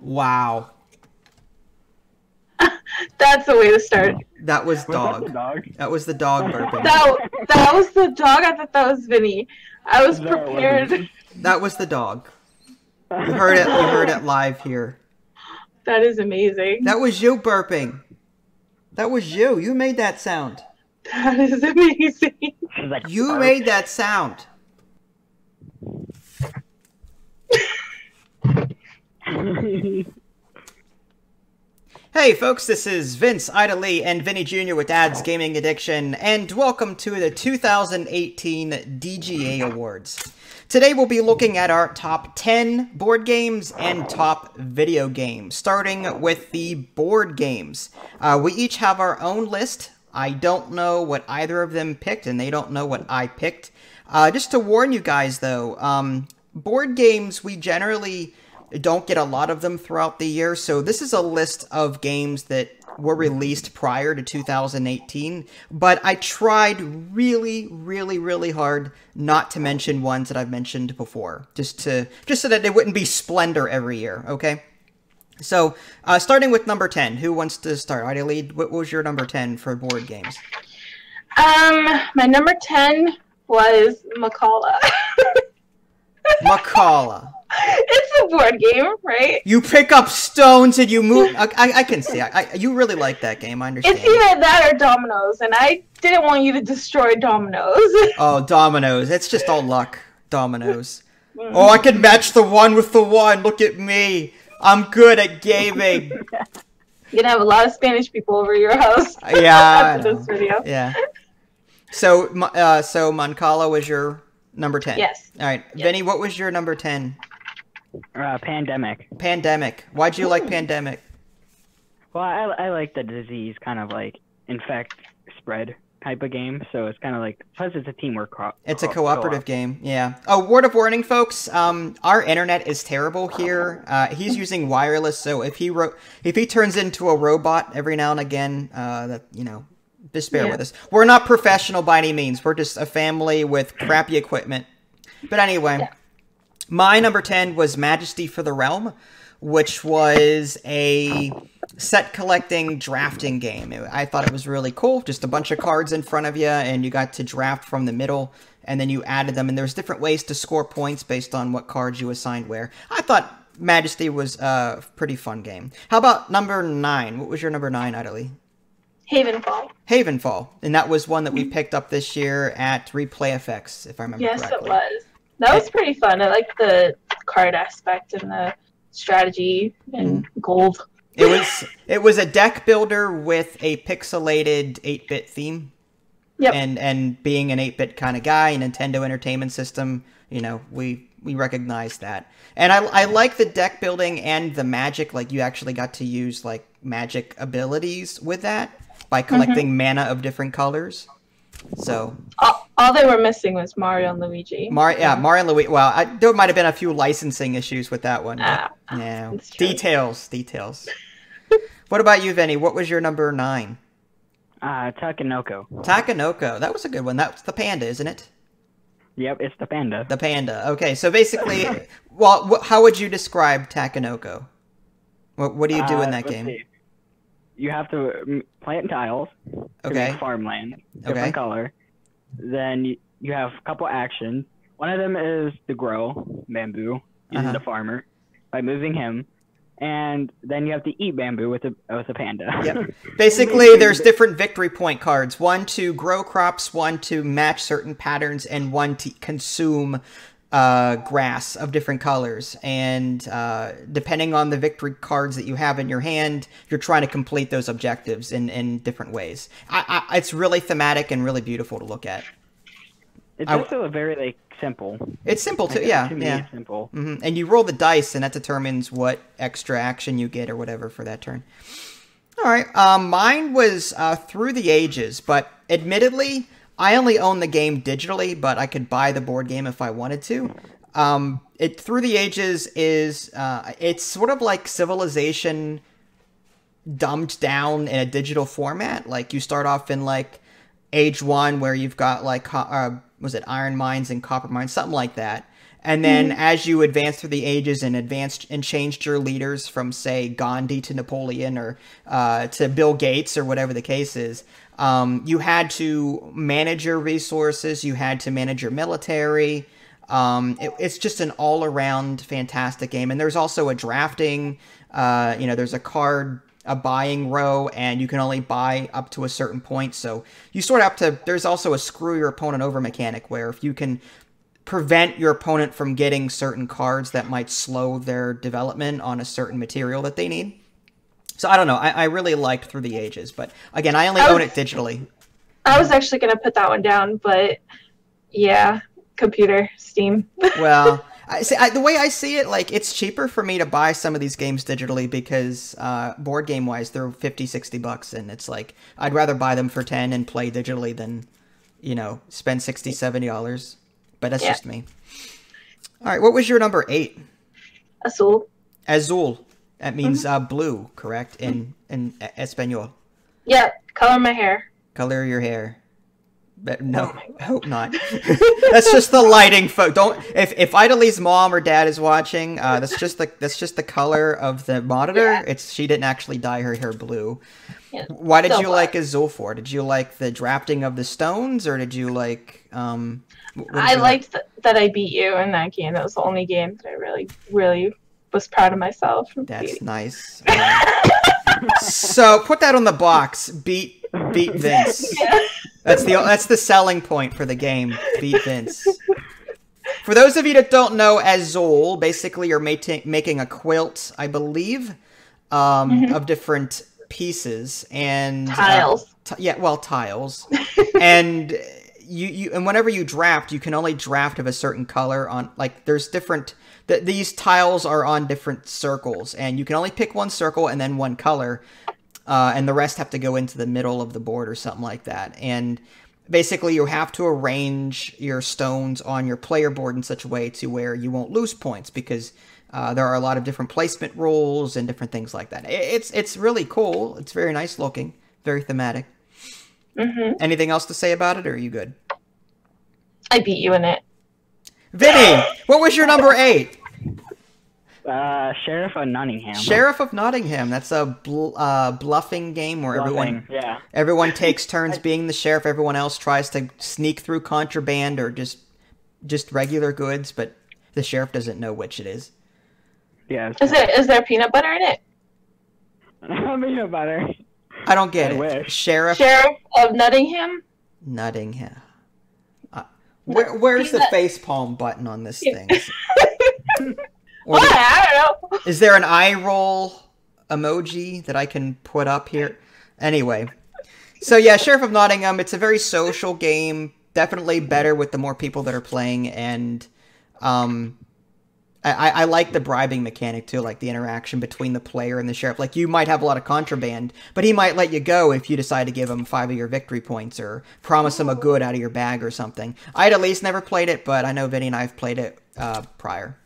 Wow. That's the way to start. That was dog. Was that the dog? That was the dog burping. That was the dog. I thought that was Vinny. I was No, it prepared. wasn't. That was the dog. You heard it. You heard it live here. That is amazing. That was you burping. That was you. You made that sound. That is amazing. It was like, You "Arf." made that sound. Hey folks, this is Vince, Ida Lee, and Vinny Jr. with Dad's Gaming Addiction, and welcome to the 2018 DGA Awards. Today we'll be looking at our top 10 board games and top video games, starting with the board games. We each have our own list. I don't know what either of them picked, and they don't know what I picked. Just to warn you guys, though, board games, we generally don't get a lot of them throughout the year, so this is a list of games that were released prior to 2018, but I tried really hard not to mention ones that I've mentioned before, just so that it wouldn't be splendor every year, okay? So, starting with number 10, who wants to start? Ida Lee, what was your number 10 for board games? My number 10 was Macala. Macala. It's a board game, right? You pick up stones and you move. I can see. You really like that game. I understand. It's either that or dominoes, and I didn't want you to destroy dominoes. Oh, dominoes. It's just all luck. Dominoes. Oh, I can match the one with the one. Look at me. I'm good at gaming. You're gonna have a lot of Spanish people over your house. Yeah. After this video. Yeah. So Mancala was your number 10. Yes. All right, Yes. Vinny, what was your number 10? Pandemic. Pandemic. Why'd you like Pandemic? Well, I like the disease kind of like infect spread type of game, so it's kind of like, plus it's a teamwork. It's a cooperative game, yeah. Oh, word of warning, folks. Our internet is terrible here. He's using wireless, so if he turns into a robot every now and again, just bear with us. We're not professional by any means. We're just a family with crappy equipment. But anyway, my number 10 was Majesty for the Realm, which was a set collecting drafting game. I thought it was really cool. Just a bunch of cards in front of you, and you got to draft from the middle, and then you added them, and there's different ways to score points based on what cards you assigned where. I thought Majesty was a pretty fun game. How about number 9? What was your number 9, Ida Lee? Havenfall. Havenfall, and that was one that we picked up this year at Replay FX, if I remember correctly. Yes, it was. That was pretty fun. I liked the card aspect and the strategy and gold. It was a deck builder with a pixelated 8-bit theme. Yep. And being an 8-bit kind of guy, Nintendo Entertainment System, we recognize that. And I like the deck building and the magic, like you actually got to use like magic abilities with that by collecting mana of different colors. So all they were missing was Mario and Luigi. Mario and Luigi. Well, there might have been a few licensing issues with that one. But, yeah, details. What about you, Vinny? What was your number 9? Takenoko. Takenoko. That was a good one. That's the panda, isn't it? Yep, it's the panda. The panda. Okay, so basically, well, how would you describe Takenoko? What do you do in that game? See. You have to plant tiles to make farmland, different color. Then you have a couple actions. One of them is to grow bamboo using the farmer by moving him, and then you have to eat bamboo with a panda. Yep. Basically, there's different victory point cards. One to grow crops, one to match certain patterns, and one to consume grass of different colors. And depending on the victory cards that you have in your hand, you're trying to complete those objectives in different ways. It's really thematic and really beautiful to look at. It's also very simple. It's simple too, yeah. To me, it's simple. And you roll the dice, and that determines what extra action you get or whatever for that turn. All right, mine was Through the Ages, but admittedly, I only own the game digitally, but I could buy the board game if I wanted to. Through the Ages is it's sort of like Civilization dumbed down in a digital format. Like you start off in like Age 1 where you've got like was it iron mines and copper mines, something like that. And then as you advance through the ages and changed your leaders from, say, Gandhi to Napoleon or to Bill Gates or whatever the case is, you had to manage your resources. You had to manage your military. It's just an all-around fantastic game. And there's also a drafting, there's a buying row, and you can only buy up to a certain point. So you sort of have to, there's also a screw your opponent over mechanic where if you can prevent your opponent from getting certain cards that might slow their development on a certain material that they need. So I don't know. I really liked Through the Ages, but again, I only own it digitally. I was actually going to put that one down, but yeah, computer, Steam. Well, the way I see it, like, it's cheaper for me to buy some of these games digitally because board game wise, they're $50-$60, and it's like I'd rather buy them for $10 and play digitally than, spend $60-$70. But that's just me. All right, what was your number 8? Azul. Azul. That means blue, correct? In Espanol. Yeah, color my hair. Color your hair. But no, I hope not. That's just the lighting. If Idalee's mom or dad is watching, that's just the color of the monitor. Yeah. She didn't actually dye her hair blue. Yeah, why did you like Azul for? Did you like the drafting of the stones, or did you like? I liked that I beat you in that game. That was the only game that I really, really was proud of myself. That's nice. So put that on the box. Beat Vince. Yeah. That's the selling point for the game. Beat Vince. For those of you that don't know, Azul, basically you're making a quilt, I believe, of different pieces and tiles. Tiles. And and whenever you draft, you can only draft of a certain color on, like, there's different, these tiles are on different circles, and you can only pick one circle and then one color, and the rest have to go into the middle of the board or something like that. And basically you have to arrange your stones on your player board in such a way to where you won't lose points, because there are a lot of different placement rules and different things like that. It's really cool. It's very nice looking, very thematic. Anything else to say about it, or are you good? I beat you in it. Vinny, what was your number 8? Sheriff of Nottingham. Sheriff of Nottingham. That's a bluffing game where everyone takes turns being the sheriff. Everyone else tries to sneak through contraband or just regular goods, but the sheriff doesn't know which it is. Yeah. Is there peanut butter in it? Peanut butter. I don't get it. Wish. Sheriff of Nottingham? Nottingham. Where's the facepalm button on this thing? I don't know. Is there an eye roll emoji that I can put up here? Anyway. So yeah, Sheriff of Nottingham, it's a very social game. Definitely better with the more people that are playing, and I like the bribing mechanic too, like the interaction between the player and the sheriff. Like, you might have a lot of contraband, but he might let you go if you decide to give him 5 of your victory points or promise him a good out of your bag or something. I'd at least never played it, but I know Vinny and I have played it prior.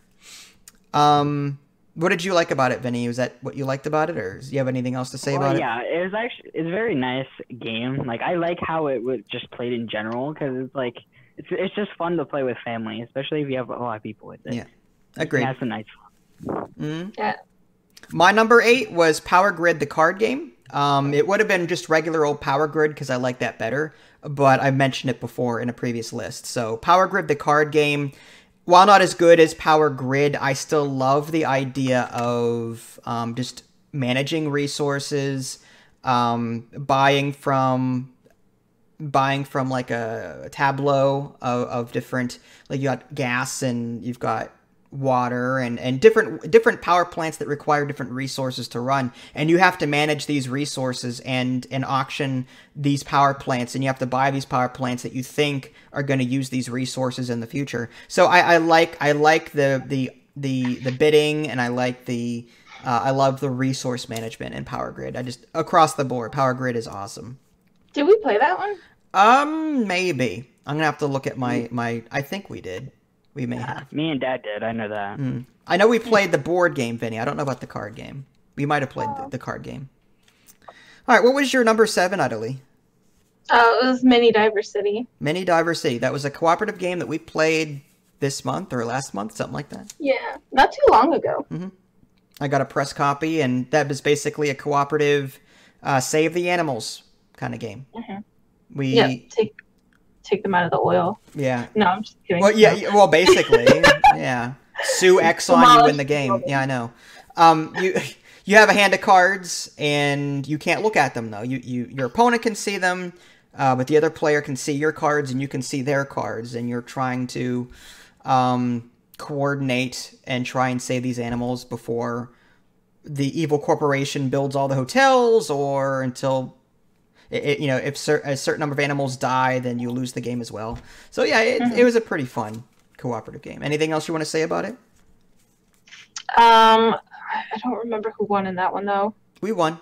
What did you like about it, Vinny? Was that what you liked about it, or do you have anything else to say about it? Yeah, it's a very nice game. Like, I like how it was just played in general, because it's like it's just fun to play with family, especially if you have a lot of people with it. Yeah. Agreed. That's a nice one. Yeah. My number 8 was Power Grid, the card game. It would have been just regular old Power Grid because I like that better, but I mentioned it before in a previous list. So Power Grid, the card game, while not as good as Power Grid, I still love the idea of just managing resources, buying from like a tableau of different, like, you got gas and you've got water and different power plants that require different resources to run, and you have to manage these resources and auction these power plants, and you have to buy these power plants that you think are going to use these resources in the future. So I like the bidding, and I like I love the resource management in Power Grid. I just, across the board, Power Grid is awesome. Did we play that one? Maybe. I'm gonna have to look at my I think we did. We may have. Me and Dad did. I know that. I know we played the board game, Vinny. I don't know about the card game. We might have played the card game. All right, what was your number 7, Idalee? It was Mini Diversity. Mini Diversity. That was a cooperative game that we played this month or last month, something like that. Yeah, not too long ago. I got a press copy, and that was basically a cooperative save the animals kind of game. Take them out of the oil. Yeah. No, I'm just kidding. Well, yeah. Well, basically, yeah. Sue Exxon, you win the game. Yeah, I know. You have a hand of cards, and you can't look at them though. Your opponent can see them, but the other player can see your cards, and you can see their cards, and you're trying to coordinate and try and save these animals before the evil corporation builds all the hotels, or until if a certain number of animals die, then you lose the game as well. So yeah, it was a pretty fun cooperative game. Anything else you want to say about it? I don't remember who won in that one though. We won.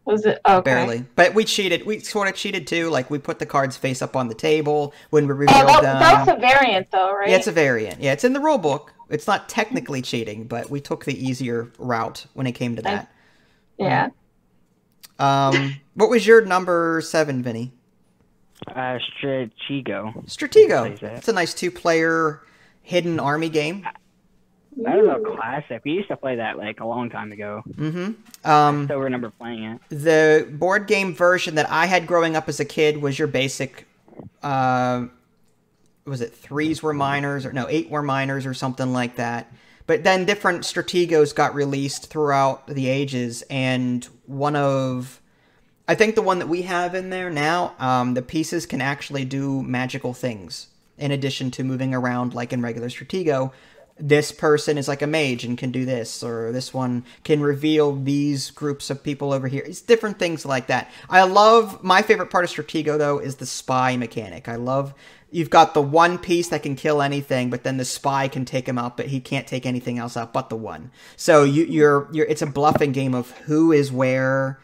Was it? Okay. Barely. But we cheated. We sort of cheated too. Like, we put the cards face up on the table when we revealed them. That's a variant though, right? Yeah, it's a variant. Yeah, it's in the rule book. It's not technically cheating, but we took the easier route when it came to that. Yeah. What was your number 7, Vinny? Stratego. Stratego. It's a nice 2-player hidden army game. That is a classic. We used to play that like a long time ago. I still remember playing it. The board game version that I had growing up as a kid was your basic. Was it 3s were minors, or no, 8 were minors, or something like that. But then different Strategos got released throughout the ages, and I think the one that we have in there now, the pieces can actually do magical things in addition to moving around like in regular Stratego. This person is like a mage and can do this, or this one can reveal these groups of people over here. It's different things like that. My favorite part of Stratego, though, is the spy mechanic. You've got the one piece that can kill anything, but then the spy can take him out, but he can't take anything else out but the one. So it's a bluffing game of who is where,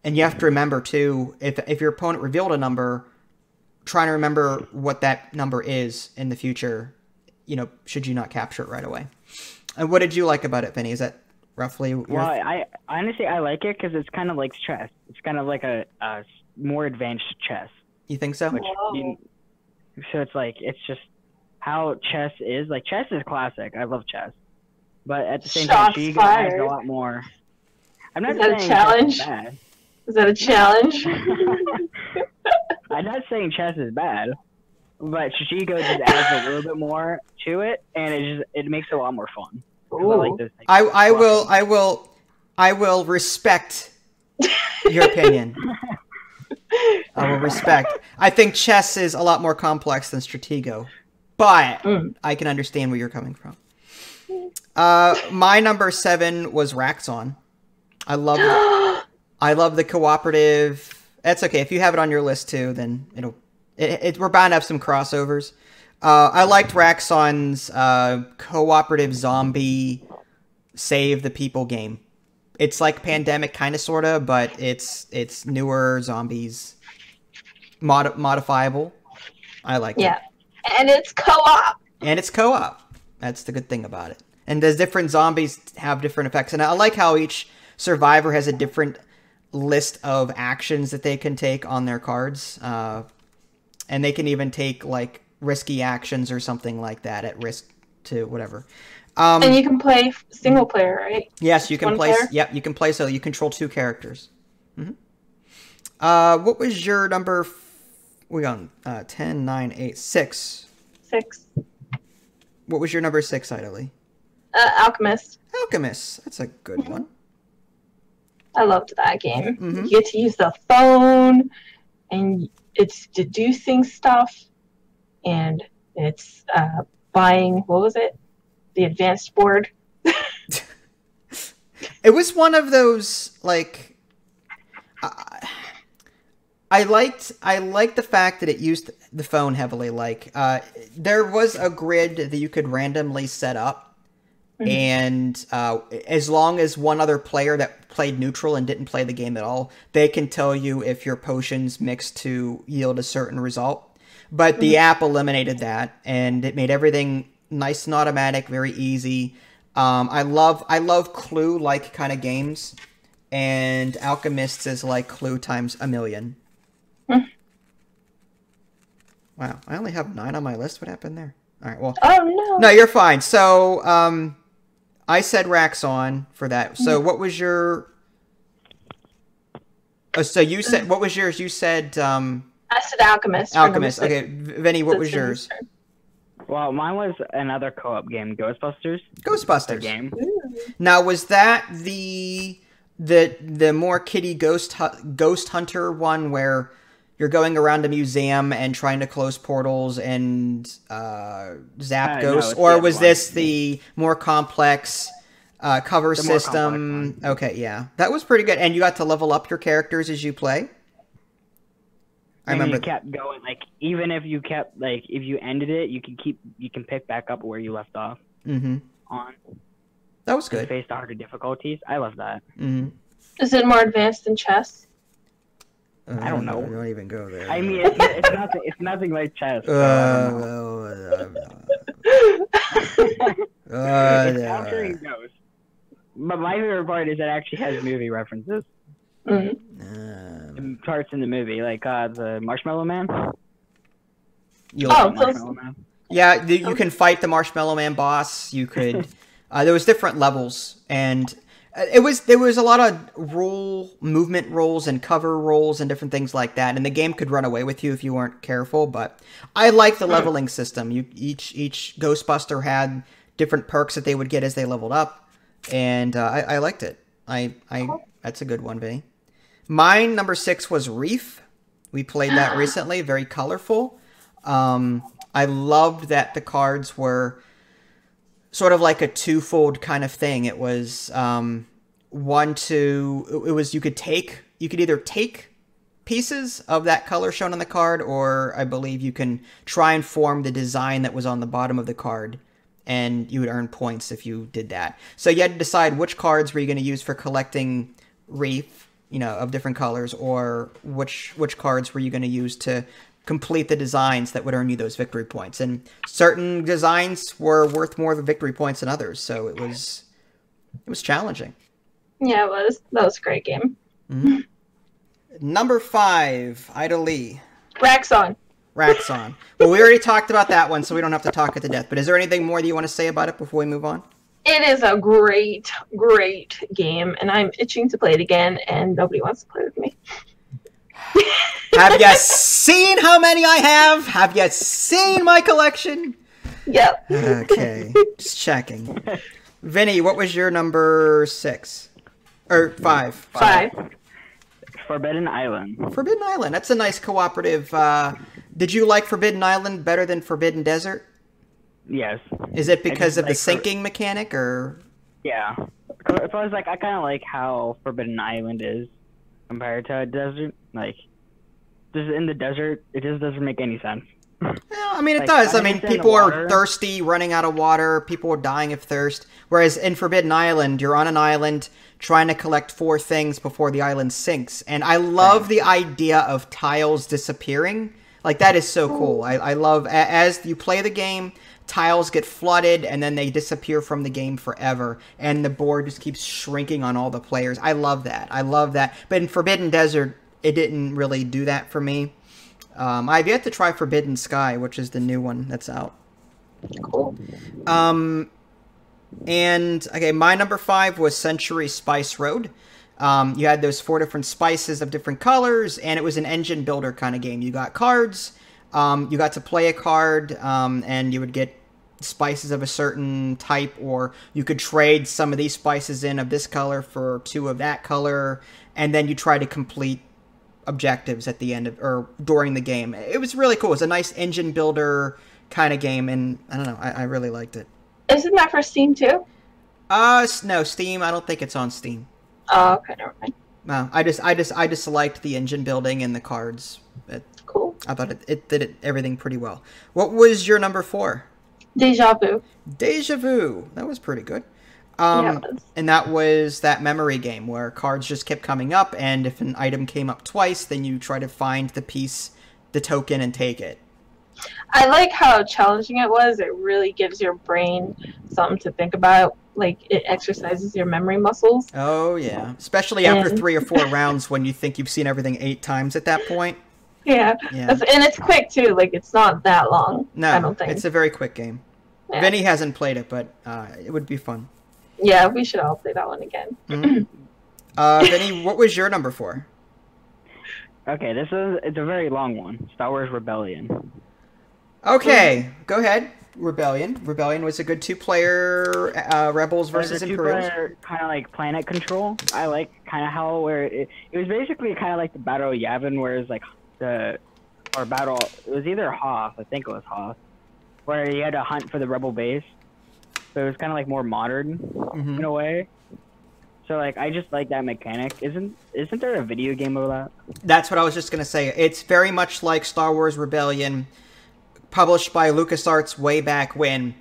and you have to remember too, if your opponent revealed a number, trying to remember what that number is in the future. Should you not capture it right away? And what did you like about it, Vinny? Is that roughly? Well, I honestly like it because it's kind of like chess. It's kind of like a more advanced chess. You think so? So it's just how chess is. Like, chess is classic. I love chess, but at the same time, she has a lot more. I'm not saying challenge. Chess is bad. Is that a challenge? I'm not saying chess is bad. But Stratego just adds a little bit more to it, and it makes it a lot more fun. I will respect your opinion. I will respect. I think chess is a lot more complex than Stratego, but I can understand where you're coming from. My number 7 was Raxxon. I love the cooperative. That's okay. If you have it on your list too, then we're bound to have some crossovers. I liked Raxxon's cooperative zombie save the people game. It's like Pandemic, kind of, sort of, but it's newer zombies, modifiable. I like it. Yeah, and it's co-op. That's the good thing about it. And the different zombies have different effects, and I like how each survivor has a different list of actions that they can take on their cards. And they can even take, like, risky actions or something like that at risk to whatever. And you can play single player, right? Yes, you can play. Yep, you can play. So you control 2 characters. What was your number? We on 10, 9, 8, 6. 6. What was your number 6, Idly? Alchemist. Alchemist. That's a good one. I loved that game. You get to use the phone, and it's deducing stuff, and it's buying, what was it? The advanced board. It was one of those, like, I liked the fact that it used the phone heavily. Like, there was a grid that you could randomly set up, and as long as one other player that played neutral and didn't play the game at all, they can tell you if your potions mixed to yield a certain result. But the app eliminated that, and it made everything nice and automatic, very easy. I love Clue-like kind of games, and Alchemist is like Clue times a million. Wow, I only have 9 on my list. What happened there? All right. Well. Oh no. No, you're fine. So, I said Raxxon for that. So, what was your? Oh, so you said what was yours? You said I said Alchemist. Alchemist. Okay, Vinny, what was yours? Well, mine was another co-op game, Ghostbusters. Ghostbusters game. Now, was that the more kiddie ghost hunter one where you're going around a museum and trying to close portals and zap ghosts, no, or was this the more complex cover system? Okay, yeah, that was pretty good, and you got to level up your characters as you play. I remember you kept going, like, even if you kept, like, if you ended it, you can pick back up where you left off. On. That was good. Face the harder difficulties. I love that. Is it more advanced than chess? I don't know. Don't even go there. I mean, it's nothing like chess. It's capturing ghosts. But my favorite part is it actually has movie references. Parts in the movie, like the Marshmallow Man. Marshmallow Man. Yeah, you can fight the Marshmallow Man boss. You could. There was different levels, and there was a lot of movement rolls and cover rolls and different things like that. And the game could run away with you if you weren't careful. But I like the leveling system. Each Ghostbuster had different perks that they would get as they leveled up, and I liked it. That's a good one, Vinny. Mine, number 6, was Reef. We played that recently. Very colorful. I loved that the cards were sort of like a twofold kind of thing. It was you could either take pieces of that color shown on the card, or I believe you can try and form the design that was on the bottom of the card, and you would earn points if you did that. So you had to decide which cards were you going to use for collecting Reef, of different colors, or which cards were you going to use to complete the designs that would earn you those victory points. And certain designs were worth more victory points than others, so it was challenging. Yeah, it was. That was a great game. Number 5, Ida Lee. Raxxon. Well, we already talked about that one, so we don't have to talk it to death. But is there anything more that you want to say about it before we move on? It is a great, great game, and I'm itching to play it again, and nobody wants to play with me. Have you seen how many I have? Have you seen my collection? Yep. Okay, just checking. Vinny, what was your number 6? Or 5? 5. Forbidden Island. Forbidden Island. That's a nice cooperative. Did you like Forbidden Island better than Forbidden Desert? Yes. Is it because of the sinking mechanic, or? Yeah. So I was like, I kind of like how Forbidden Island is compared to a desert. Like, just in the desert, it just doesn't make any sense. Yeah, I mean, it does. I mean, people are thirsty, running out of water. People are dying of thirst. Whereas in Forbidden Island, you're on an island trying to collect 4 things before the island sinks. And I love the idea of tiles disappearing. Like, that is so cool. I love, as you play the game, tiles get flooded and then they disappear from the game forever. And the board just keeps shrinking on all the players. I love that. But in Forbidden Desert, it didn't really do that for me. I've yet to try Forbidden Sky, which is the new one that's out. Cool. And, okay, my number 5 was Century Spice Road. You had those 4 different spices of different colors, and it was an engine builder kind of game. You got cards, you got to play a card, and you would get spices of a certain type, or you could trade some of these spices in of this color for 2 of that color, and then you try to complete objectives at the end of, or during the game. It was really cool. It was a nice engine builder kind of game, and I don't know, I really liked it. Isn't that for Steam too? No, Steam. I don't think it's on Steam. Oh, okay, never mind. No, I just liked the engine building and the cards. Cool. I thought it did everything pretty well. What was your number 4? Deja Vu. Deja Vu. That was pretty good. Yeah, it was. And that was that memory game where cards just kept coming up, and if an item came up twice, then you try to find the piece, the token, and take it. I like how challenging it was. It really gives your brain something to think about. Like, it exercises your memory muscles. Oh, yeah. Especially after 3 or 4 rounds when you think you've seen everything 8 times at that point. Yeah. And it's quick too. Like it's not that long. No, I don't think it's a very quick game. Yeah. Vinny hasn't played it, but it would be fun. Yeah, we should all play that one again. Vinny, what was your number 4? Okay, it's a very long one. Star Wars Rebellion. Okay, go ahead. Rebellion. Rebellion was a good 2-player Rebels versus Imperials. Kind of like planet control. I like kind of how it was basically kind of like the Battle of Yavin, whereas like it was either Hoth, I think it was Hoth, where you had to hunt for the rebel base. So it was kind of like more modern in a way. So like I just like that mechanic. Isn't there a video game of that? That's what I was just gonna say. It's very much like Star Wars Rebellion, published by LucasArts way back when.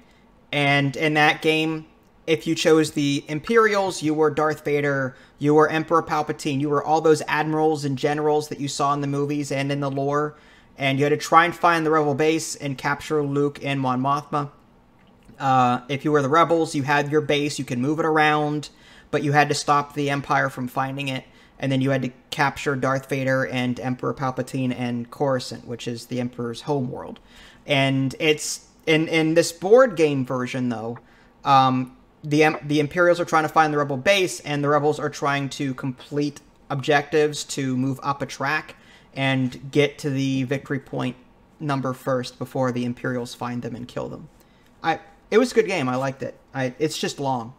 And in that game, if you chose the Imperials, you were Darth Vader, you were Emperor Palpatine, you were all those admirals and generals that you saw in the movies and in the lore. And you had to try and find the rebel base and capture Luke and Mon Mothma. If you were the rebels, you had your base, you could move it around, but you had to stop the Empire from finding it. And then you had to capture Darth Vader and Emperor Palpatine and Coruscant, which is the Emperor's homeworld. And it's in this board game version, though, the Imperials are trying to find the rebel base, and the rebels are trying to complete objectives to move up a track and get to the victory point number first before the Imperials find them and kill them. It was a good game. I liked it. It's just long.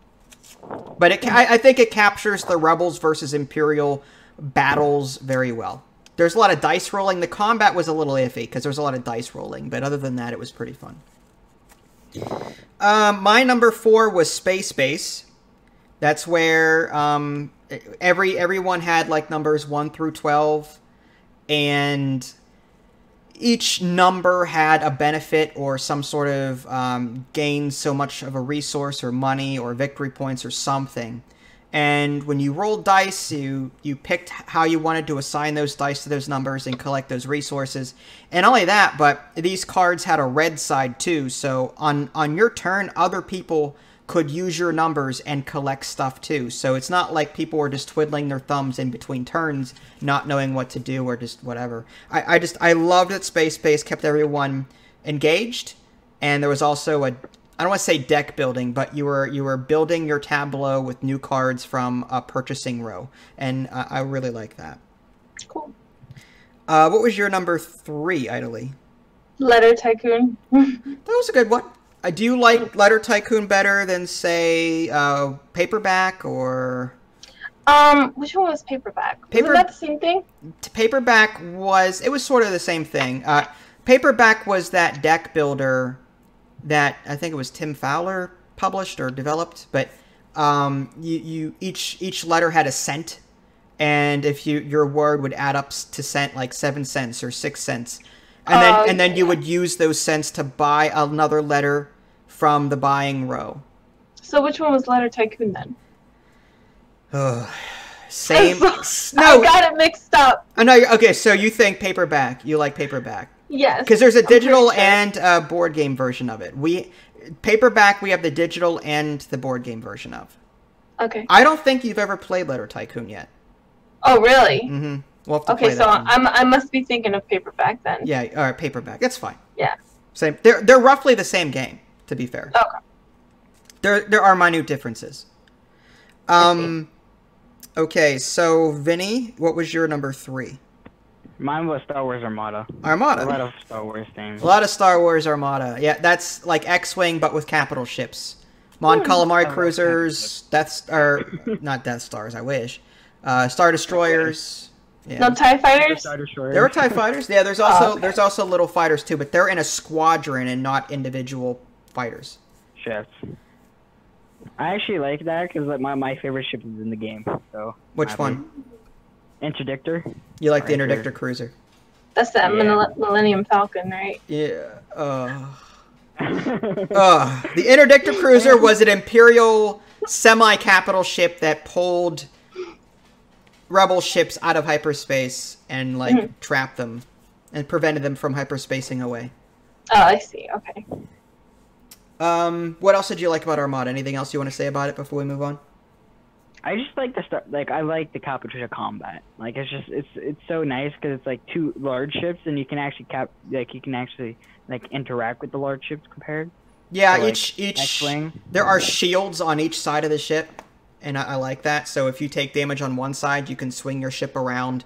But I think it captures the Rebels versus Imperial battles very well. There's a lot of dice rolling. The combat was a little iffy because there's a lot of dice rolling. But other than that, it was pretty fun. My number 4 was Spacebase. That's where everyone had like numbers 1 through 12. And each number had a benefit or some sort of gain so much of a resource or money or victory points or something. And when you rolled dice, you picked how you wanted to assign those dice to those numbers and collect those resources. And only that, but these cards had a red side too. So on your turn, other people could use your numbers and collect stuff too. So it's not like people were just twiddling their thumbs in between turns, not knowing what to do or just whatever. I loved that Spacebase kept everyone engaged, and there was also I don't want to say deck building, but you were building your tableau with new cards from a purchasing row, and I really like that. Cool. What was your number 3, Idly? Letter Tycoon. That was a good one. Do you like Letter Tycoon better than, say, Paperback or... Which one was Paperback? Wasn't that the same thing? Paperback was sort of the same thing. Paperback was that deck builder that I think it was Tim Fowler published or developed, but each letter had a cent, and if your word would add up to cent, like 7 cents or 6 cents. And then you would use those cents to buy another letter from the buying row. So which one was Letter Tycoon then? Same. No, I got it mixed up. Oh, no, okay, so you think Paperback. You like Paperback. Yes. Because there's a digital and a board game version of it. Paperback, we have the digital and the board game version of. Okay. I don't think you've ever played Letter Tycoon yet. Oh, really? Mm-hmm. We'll have to okay, play so that one. I must be thinking of Paperback then. Yeah, all right, Paperback. That's fine. Yeah. Same. They're roughly the same game, to be fair. Okay. There are minute differences. Okay, so Vinny, what was your number 3? Mine was Star Wars Armada. Armada. A lot of Star Wars things. A lot of Star Wars Armada. Yeah, that's like X-Wing, but with capital ships. Mon Calamari cruisers, not Death Stars, I wish. Star Destroyers. Yeah. No TIE fighters? There were TIE fighters. Yeah, there's also little fighters too, but they're in a squadron and not individual fighters. Ships. I actually like that because like my favorite ship is in the game. So which one? Interdictor. You like the Interdictor cruiser? That's that Millennium Falcon, right? Yeah. The Interdictor cruiser was an Imperial semi-capital ship that pulled rebel ships out of hyperspace and trapped them and prevented them from hyperspacing away. Oh, I see. Okay. What else did you like about Armada? Anything else you want to say about it before we move on? I just like the stuff. Like I like the Capricorn combat. Like it's so nice because it's like two large ships, and you can actually interact with the large ships compared. Yeah, to, like, each X-Wing. There are shields on each side of the ship, and I like that. So if you take damage on one side, you can swing your ship around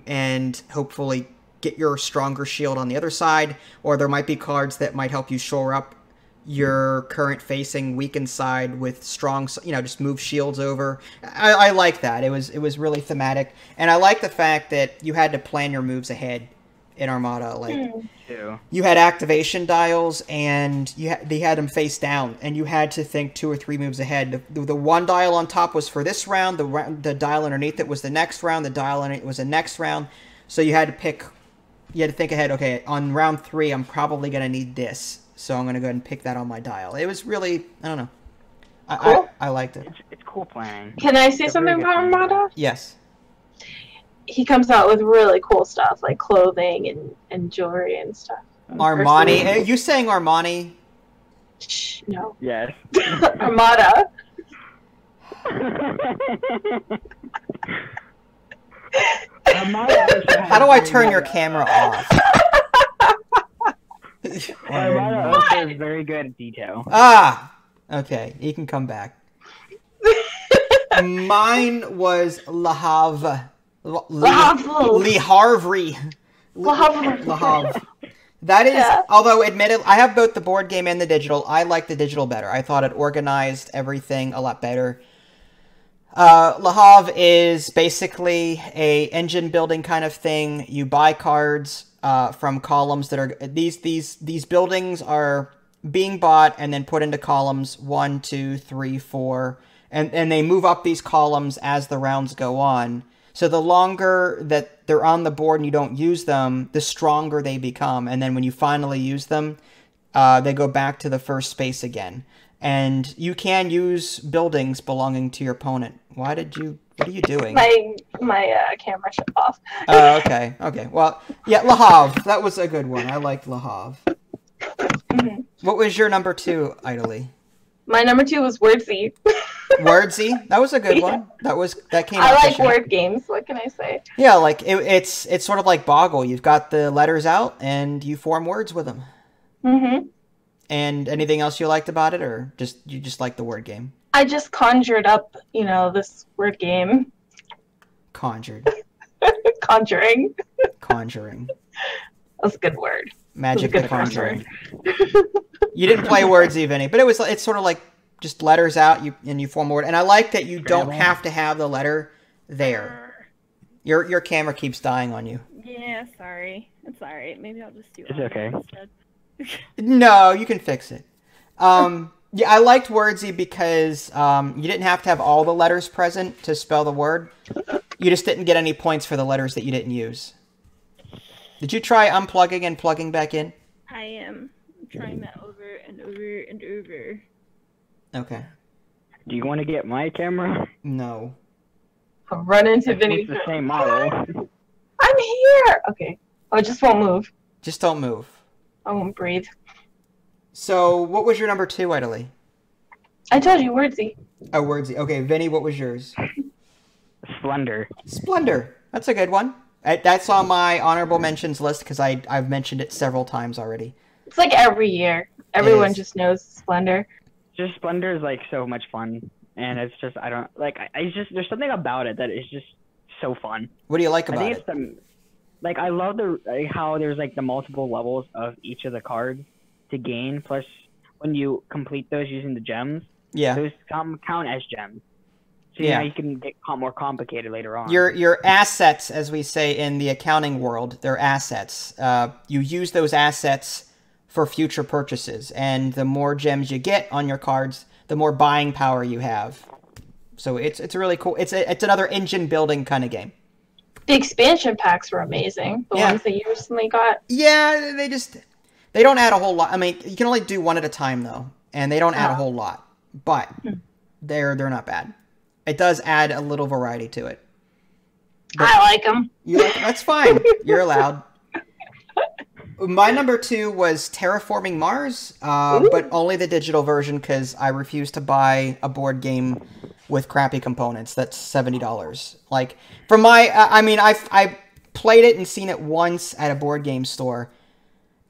and hopefully get your stronger shield on the other side. Or there might be cards that might help you shore up your current facing weakened side with strong, just move shields over. I like that. It was really thematic, and I like the fact that you had to plan your moves ahead in Armada. Like you had activation dials, and they had them face down, and you had to think 2 or 3 moves ahead. The one dial on top was for this round. The dial underneath it was the next round. The dial underneath it was the next round. So you had to pick. You had to think ahead. Okay, on round 3, I'm probably gonna need this. So I'm going to go ahead and pick that on my dial. It was really, I don't know. Cool. I liked it. It's cool planning. Can I say something about Armada? Yes. He comes out with really cool stuff, like clothing and jewelry and stuff. Armani? Are you saying Armani? Shh, no. Yes. Armada. How do I turn your camera off? Armada also is very good at detail. Ah! Okay, you can come back. Mine was Le Havre. Le Havre. Le Havre. That is, although admitted, I have both the board game and the digital. I like the digital better. I thought it organized everything a lot better. Le Havre is basically a engine building kind of thing. You buy cards from columns that are these buildings are being bought and then put into columns 1, 2, 3, 4, and they move up these columns as the rounds go on. So the longer that they're on the board and you don't use them, the stronger they become. And then when you finally use them, they go back to the first space again. And you can use buildings belonging to your opponent. What are you doing? My camera shut off. Oh, okay. Okay. Well, yeah, Le Havre. That was a good one. I liked Le Havre. Mm-hmm. What was your number 2, Idly? My number 2 was Wordsy. Wordsy? That was a good one. That came out. I like word games. What can I say? Yeah, like it's sort of like Boggle. You've got the letters out and you form words with them. Mm-hmm. And anything else you liked about it, or you just like the word game? I just conjured up, this word game. Conjured. Conjuring. Conjuring. That's a good word. Magic the Conjuring. You didn't play Wordsy, Vinny, but it's sort of like just letters out and you form a word. And I like that you don't have to have the letter there. Your camera keeps dying on you. Yeah, sorry. It's alright. Maybe I'll just do it. It's okay. Instead. No, you can fix it. Yeah, I liked Wordsy because you didn't have to have all the letters present to spell the word. You just didn't get any points for the letters that you didn't use. Did you try unplugging and plugging back in? I am trying that over and over and over. Okay. Do you want to get my camera? No. I'll run into Vinny. It's the same model. I'm here! Okay. I just won't move. Just don't move. I won't breathe. So, what was your number 2, Idly? I told you, Wordsy. Oh, Wordsy. Okay, Vinny, what was yours? Splendor. Splendor. That's a good one. That's on my honorable mentions list because I've mentioned it several times already. It's like every year. Everyone just knows Splendor. Just Splendor is like so much fun, and it's just there's something about it that is just so fun. What do you like about it? I love how there's like the multiple levels of each of the cards to gain. Plus, when you complete those using the gems, those count as gems. So you can get more complicated later on. Your assets, as we say in the accounting world, they're assets. You use those assets for future purchases, and the more gems you get on your cards, the more buying power you have. So it's really cool. It's another engine building kind of game. The expansion packs were amazing. The ones that you recently got. Yeah, they don't add a whole lot. I mean, you can only do one at a time though, and they don't add a whole lot. But they're not bad. It does add a little variety to it. But I like them. That's fine. You're allowed. My number 2 was Terraforming Mars, but only the digital version because I refused to buy a board game with crappy components. That's $70. Like, from my, I mean, I've played it and seen it once at a board game store,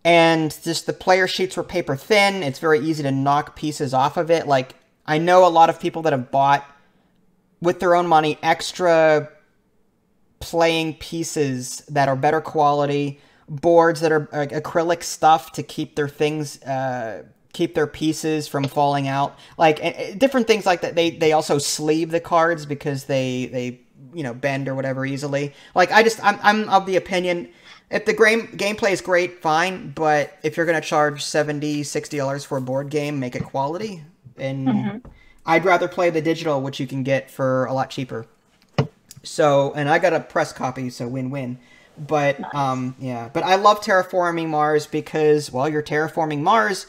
and just the player sheets were paper thin. It's very easy to knock pieces off of it. Like, I know a lot of people that have bought, with their own money, extra playing pieces that are better quality, boards that are acrylic stuff to keep their things, keep their pieces from falling out, like different things like that. They also sleeve the cards because they you know, bend or whatever easily. Like, I'm of the opinion, if the gameplay is great, fine, but if you're gonna charge $70-$60 for a board game, make it quality. And I'd rather play the digital, which you can get for a lot cheaper. So, and I got a press copy, so win-win. But nice. Yeah, but I love Terraforming Mars because while you're terraforming Mars,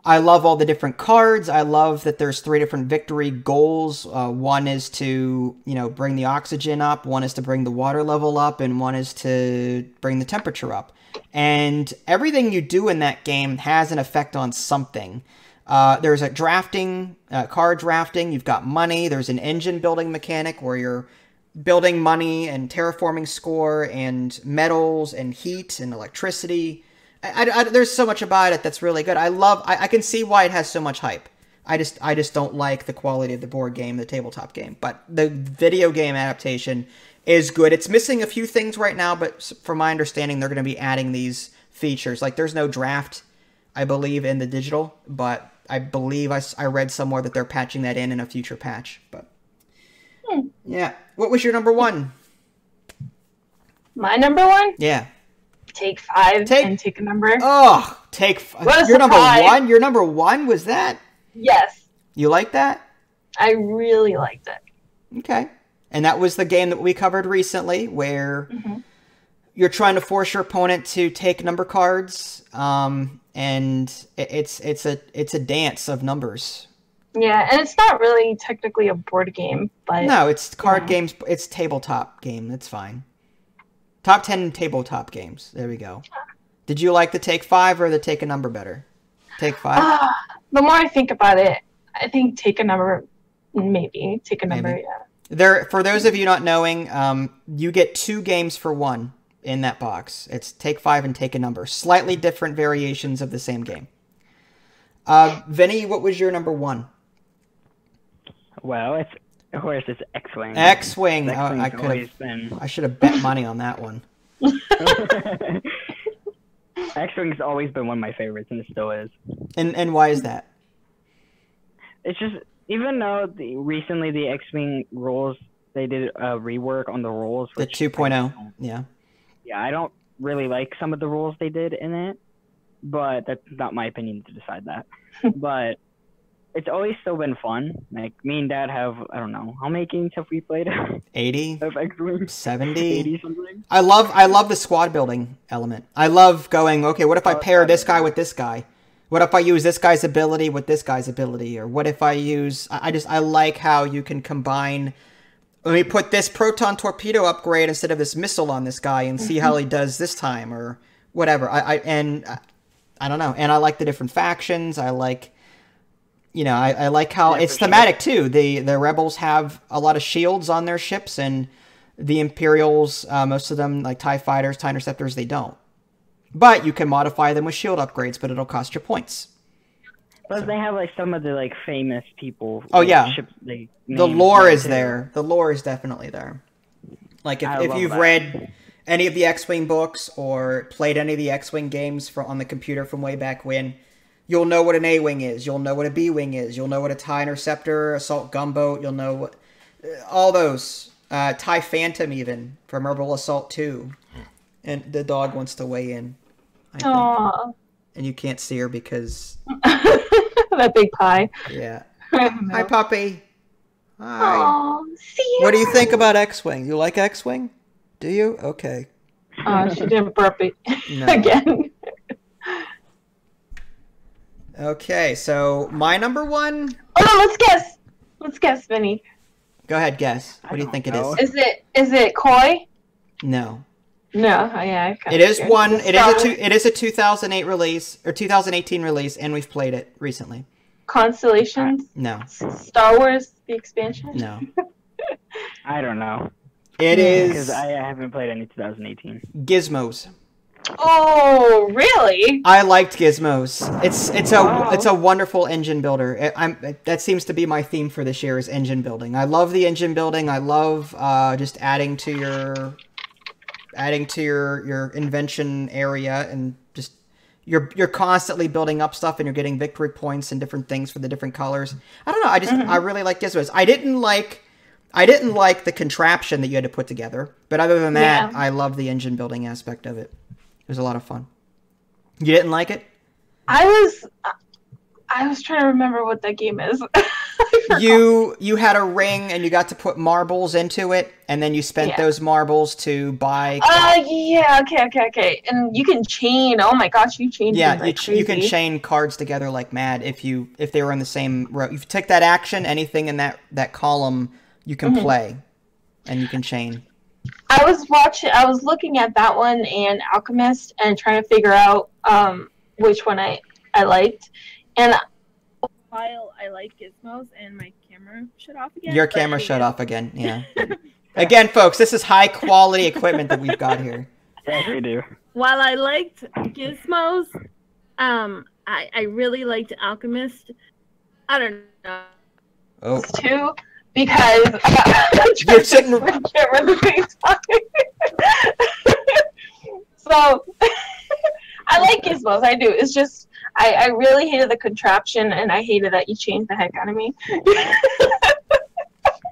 I love all the different cards. I love that there's 3 different victory goals. One is to, you know, bring the oxygen up, one is to bring the water level up, and one is to bring the temperature up. And everything you do in that game has an effect on something. There's a drafting, card drafting, you've got money, there's an engine building mechanic where you're building money and terraforming score and metals and heat and electricity. There's so much about it that's really good. I can see why it has so much hype. I just don't like the quality of the board game, the tabletop game. But the video game adaptation is good. It's missing a few things right now, but from my understanding, they're going to be adding these features. Like, there's no draft, I believe, in the digital, but I believe I read somewhere that they're patching that in a future patch. But yeah, what was your number 1? My number 1? Yeah. Take 5 and take a number. Oh, take 5. Your number 1? Your number 1 was that? Yes. You like that? I really liked it. Okay. And that was the game that we covered recently, where you're trying to force your opponent to take number cards, and it's a dance of numbers. Yeah, and it's not really technically a board game, but no, it's card games. It's tabletop game. It's fine. Top 10 tabletop games. There we go. Did you like the take 5 or the take a number better? Take 5? The more I think about it, I think take a number, maybe. Take a number, yeah. For those of you not knowing, you get 2 games for 1 in that box. It's take 5 and take a number. Slightly different variations of the same game. Vinny, what was your number 1? Well, of course, it's X-Wing. X-Wing. I should have bet money on that one. X-Wing's always been one of my favorites, and it still is. And why is that? It's just, even though recently the X-Wing rules, they did a rework on the rules. The 2.0, yeah. Yeah, I don't really like some of the rules they did in it, but that's not my opinion to decide that. But it's always still been fun. Like, me and Dad have, I don't know, how many games have we played? 80? Of X-Wing? 70? 80 something? I love the squad building element. I love going, okay, what if I pair this guy with this guy? What if I use this guy's ability with this guy's ability? Or what if I use... I like how you can combine... Let me put this proton torpedo upgrade instead of this missile on this guy and see how he does this time, or whatever. I don't know. And I like the different factions. I like... You know, I like how it's thematic, too. The Rebels have a lot of shields on their ships, and the Imperials, most of them, like TIE Fighters, TIE Interceptors, they don't. But you can modify them with shield upgrades, but it'll cost you points. But they have, like, some of the, like, famous people. Oh, like, yeah. ships the lore is there. The lore is definitely there. Like, if you've read any of the X-Wing books or played any of the X-Wing games on the computer from way back when, you'll know what an A-Wing is. You'll know what a B-Wing is. You'll know what a TIE Interceptor, Assault Gunboat. You'll know what... all those. TIE Phantom, even, from Rebel Assault 2. And the dog wants to weigh in, I think. Aww. And you can't see her because... that big pie. Yeah. Hi, puppy. Hi. Aww, see ya. What do you think about X-Wing? You like X-Wing? Do you? Okay. She didn't burp it again. Okay, so my number 1... Oh, no, let's guess. Let's guess, Vinny. Go ahead, guess. What do you think it is? Is it Koi? No. No, yeah. It is one. It is a 2008 release or 2018 release, and we've played it recently. Constellations? No. Star Wars, the expansion? No. I don't know. It is... Because I haven't played any 2018. Gizmos. Oh, really? I liked Gizmos. It's a wonderful engine builder. That seems to be my theme for this year is engine building. I love the engine building. I love just adding to your invention area, and just you're constantly building up stuff, and you're getting victory points and different things for the different colors. I don't know. I really like Gizmos. I didn't like the contraption that you had to put together, but other than that, I love the engine building aspect of it. It was a lot of fun. You didn't like it? I was trying to remember what that game is. You had a ring and you got to put marbles into it, and then you spent those marbles to buy. Yeah, okay. And you can chain. Oh my gosh, you chain. Yeah, you can chain cards together like mad if they were in the same row. If you take that action, anything in that column you can play, and you can chain. I was looking at that one and Alchemist and trying to figure out which one I liked. And while I like Gizmos and my camera shut off again. Your camera shut off again, yeah. Again, folks, this is high quality equipment that we've got here. Yes, we do. While I liked Gizmos, I really liked Alchemist. I don't know. Oh. Two. Because you're sitting camera at the same time. So I like Gizmos, I do. It's just I really hated the contraption, and I hated that you changed the heck out of me.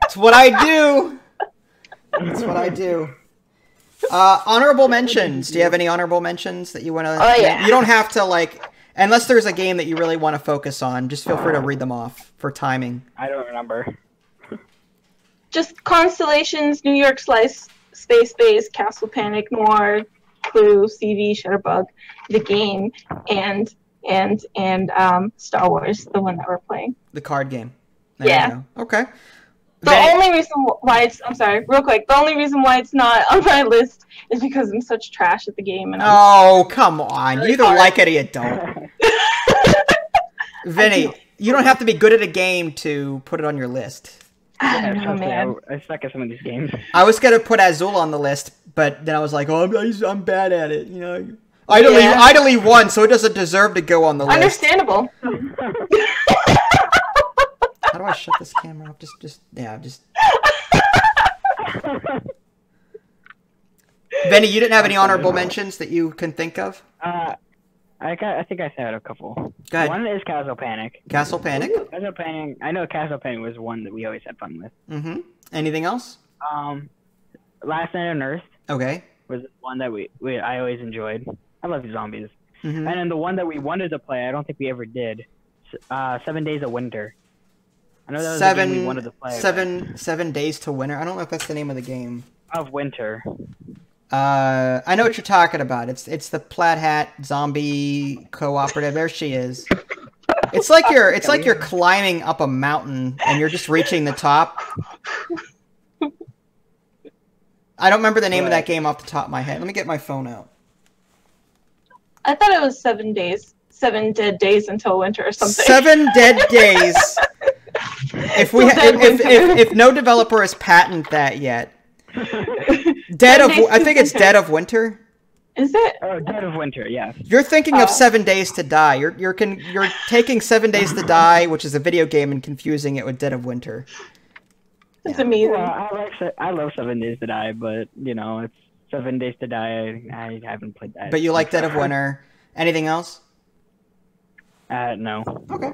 It's what I do. That's what I do. Honorable mentions. Do you have any honorable mentions that you want to? Oh yeah. You don't have to unless there's a game that you really want to focus on. Just feel free to read them off for timing. I don't remember. Just Constellations, New York Slice, Spacebase, Castle Panic, Noir, Clue, CV, Shutterbug, the game, and Star Wars, the one that we're playing. The card game. There you go. Okay. The only reason why I'm sorry, real quick. The only reason why it's not on my list is because I'm such trash at the game. And come on! You either like it or you don't. Vinny, you don't have to be good at a game to put it on your list. I don't know, man. I suck at some of these games. I was gonna put Azul on the list, but then I was like, I'm bad at it. You know, idly won, so it doesn't deserve to go on the list. Understandable. How do I shut this camera off? Benny, you didn't have any honorable mentions that you can think of? I think I said a couple. Go ahead. One is Castle Panic. Castle Panic? Castle Panic. I know Castle Panic was one that we always had fun with. Mm-hmm. Anything else? Last Night on Earth. Okay. Was one that I always enjoyed. I love zombies. Mm-hmm. And then the one that we wanted to play, I don't think we ever did. 7 Days of Winter. I know that was the game we wanted to play. 7 Days to Winter. I don't know if that's the name of the game. Of Winter. I know what you're talking about. It's the plaid hat zombie cooperative. There she is. It's like you're climbing up a mountain and you're just reaching the top. I don't remember the name of that game off the top of my head. Let me get my phone out. I thought it was 7 days. 7 dead days until winter or something. 7 dead days. If no developer has patented that yet. I think it's Dead of Winter. Is it? Oh, Dead of Winter, yes. You're thinking of 7 Days to Die. You're taking 7 Days to Die, which is a video game, and confusing it with Dead of Winter. It's amazing. Well, I love 7 Days to Die, but it's 7 Days to Die. I haven't played that. But you like Dead of Winter. Anything else? No. Okay.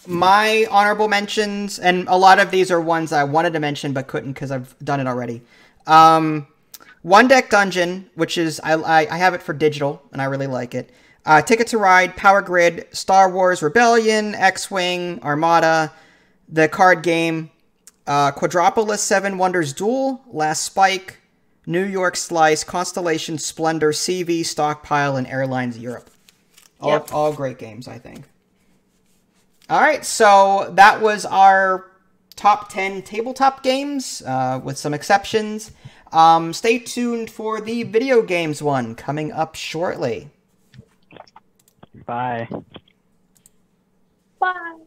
My honorable mentions, and a lot of these are ones I wanted to mention but couldn't because I've done it already. One Deck Dungeon, which is I have it for digital and I really like it. Ticket to Ride, Power Grid, Star Wars Rebellion, X-Wing, Armada, the card game, Quadropolis 7 Wonders Duel, Last Spike, New York Slice, Constellation Splendor, CV, Stockpile, and Airlines Europe. All great games, I think. All right, so that was our top 10 tabletop games, with some exceptions. Stay tuned for the video games one coming up shortly. Bye. Bye.